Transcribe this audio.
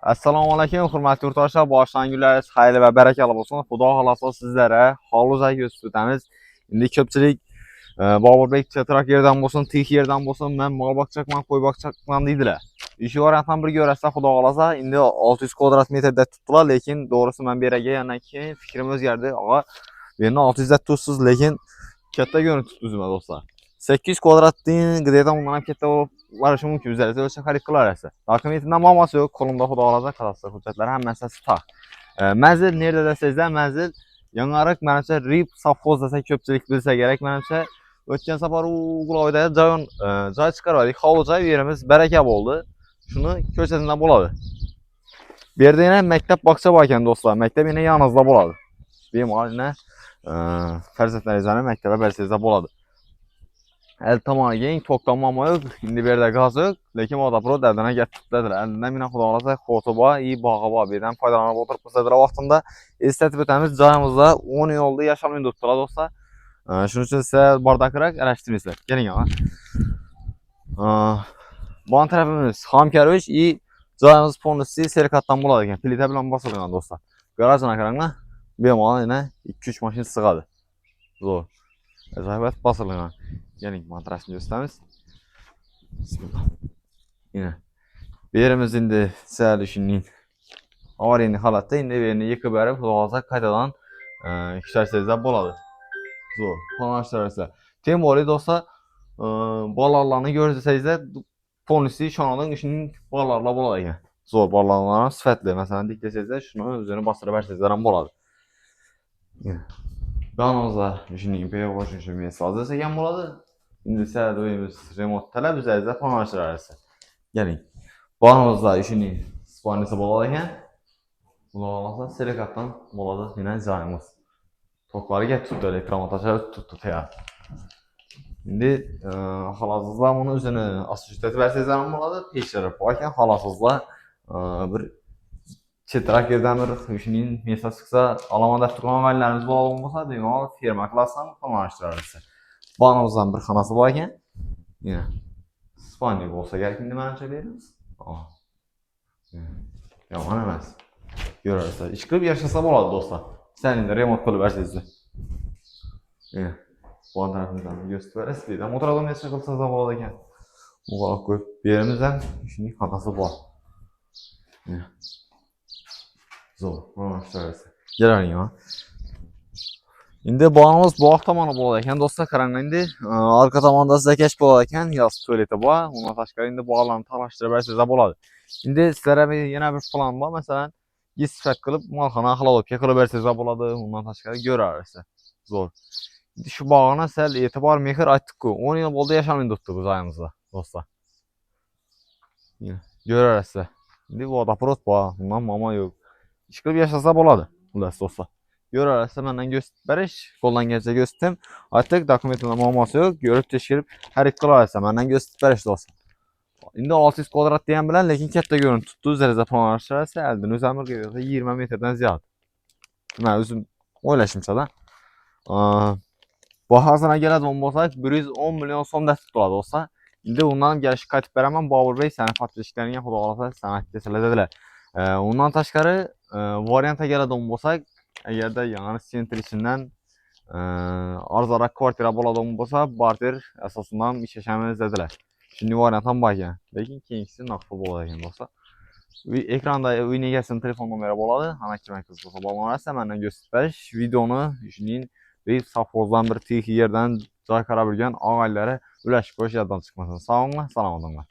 Assalomu alaykum, hurmatli yurtdoshlar. Boshlangullaringiz xayirli va barakali bo'lsin. Xudo xolasa sizlarga holuzay ko'rsatamiz. Endi ko'pchilik Boburbek chetrak yerdan bo'lsin, tix yerdan bo'lsin, men mol boqchakman, qo'y boqchakman deydilar. Ishi variantdan bir ko'rasa, xudo xolasa, endi 600 kvadrat metrda tutdilar, lekin to'g'risi men beragandan keyin fikrim o'zgardi. Og'a, bu yerni 600 da tutsiz, lekin katta ko'rinib tutdizma do'stlar. 800 kvadratdan где-то undan ham katta bo'lishi mumkin. O'zingizlar o'lchab xarid qilarsiz. Dokumentimdan muammosi yo'q, qo'limda xudo xolasa kadastr hujjatlari hammasi saq. Manzil nerda desangizlar, manzil Yangiariq, menimcha Rib sovxoz desa ko'pchilik bilsa kerak. Menimcha o'tgan safar u G'uloyda joy chiqardik. Hovli joy yerimiz baraka bo'ldi. Shuni ko'rsatinglar bo'ladi. Bu yerda yana maktab bog'cha bor ekan do'stlar. Maktab yana yoningizda bo'ladi. Bemalol farzandlaringizni maktabga bersangizlar bo'ladi. El tomoniga eng to'xtam muammo yo'q. Endi bu yerda gaz yo'q, lekin vodoprovod dardana gaptirdilar. Endi meni xudo xolasa xo'ti bor, bog'i bor. Bu yerdan foydalanib o'tiribsizlar vaqtida. Eslatib o'tamiz, joyimizda 10 yo'lda yashamaydi do'stlar do'stlar. Shuning uchun siz bordakroq arashtirmaysizlar. Keling ha. Bu tarafimiz Xomkarovich joyimiz polностью serkatdan bo'ladi ekan. Plita bilan bosilgan do'stlar. Garajdan qaranglar. Bemalol yana 2-3 mashina sig'adi. Zo'r. Ajoyib bosilgan. Keling, montajni gösteramiz. Bismillah. Yine. Bir yerimiz endi sal shuning avariyaning holatda, endi bu yerni yıkib berib, xudo xolasa qaytadan ishlatsangizlar bo'ladi. Zo'r, planlashtirasizlar. Tem bo'li do'stlar, bolalarni ko'rsatsangiz, polностью ishonadi, shuning bolalar bo'ladi ekan. Zo'r, bolalarni sifatli, masalan, diklasangizlar, shuni o'zini bostirib bersangizlar ham bo'ladi. Yonimizda shuning peyvoshini shu men sozlasak bo'ladi. Endi sizlar o'yimiz remont talab bizlarda planlashtirasiz. Keling. Bonimizda shuning spanisi bo'ladi ekan. Xudo xolasa silikatdan bo'ladi, yana joyimiz. To'qlariga tutdi, elektromontajlar tutdi tayyor. Endi xolasizlar buni o'zini asoslatib bersangizlar ham bo'ladi. Tekshirib qo'ygan xolasizlar bir chetrak yerdan bir shuning mesa chiqsa, alomat daftarnomalarimiz bo'lsa, bemalol firma klassdan planlashtirasiz. Bonimizdan bir xonasi bor ekan. Yana spalni bo'lsa kerak, endi menimcha beramiz. Yomon emas. Ko'rasiz. Ish qilib yashasa bo'ladi do'stlar. Sizlar endi remont qilib bersangizlar. Bu tarafimizdan gösterib berasiz. Deydan o'tiradigan narsa qilsangiz bo'ladi ekan. Muborak qo'yib beramiz ham shuning xonasi bor. Zo'r, mana shunday. Keling ha. Endi bog'imiz bog' tomoni bo'ladi ekan do'stlar, qarang endi orqa tomonda zakash bo'ladi ekan, yoz tualeti bor. Undan tashqari endi bog'larni talashtirib bersangizlar bo'ladi. Endi sizlarga yana bir plan bor, masalan, istifat qilib molxona xalovatga qilib bersangizlar bo'ladi. Undan tashqari ko'rarsiz. Zo'r. Endi shu bog'ni sal e'tibor mehr aytdik-ku. 10 yil bo'ldi yashamaydi debdi bu joyimizda do'stlar. Ko'rarsiz. Endi vodoprovod bor, undan muammo yo'q. Ish qilib yashasa bo'ladi. Xullas do'stlar. Ko'rarsiz, mendan ko'rsatib berish, qo'llangancha ko'rsatdim. Aytdik, dokumentimda muammosi yo'q, ko'rib tekshirib xarid qilarsiz. Mendan ko'rsatib berish do'stlar. Endi 600 kvadrat degan bilan, lekin katta ko'rinib tutdi. O'zingizlar planlashtirasiz, aldin o'zamirga 20 metrdan ziyod. Men o'zim o'ylashimcha-da. Bahosini keladigan bo'lsak, 110 million so'mda tutadi do'stlar. Endi undan kelishib qaytib beraman. Boburbek sani fatishlarga xudo xolasa sanat desalar dedilar. Undan tashqari variantga keladigan bo'lsak, agarda yangi sentr ichidan arzonroq kvartira bo'ladigan bo'lsa, barter asosidan ishlashamiz dedilar. Shunday variant ham bor ekan, lekin keyingisi naqd bo'ladi ekan do'stlar. Ekranda uy egasining telefon nomeri bo'ladi. Ana kim qiz bo'lsa bo'lmasa, mendan ko'rsatib berish, videoni shuning bir safhozdan bir tix yerdan joy qarab yurgan og'aylari ulashib qo'yish yoddan chiqmasin. Sog' bo'linglar, salomat bo'linglar.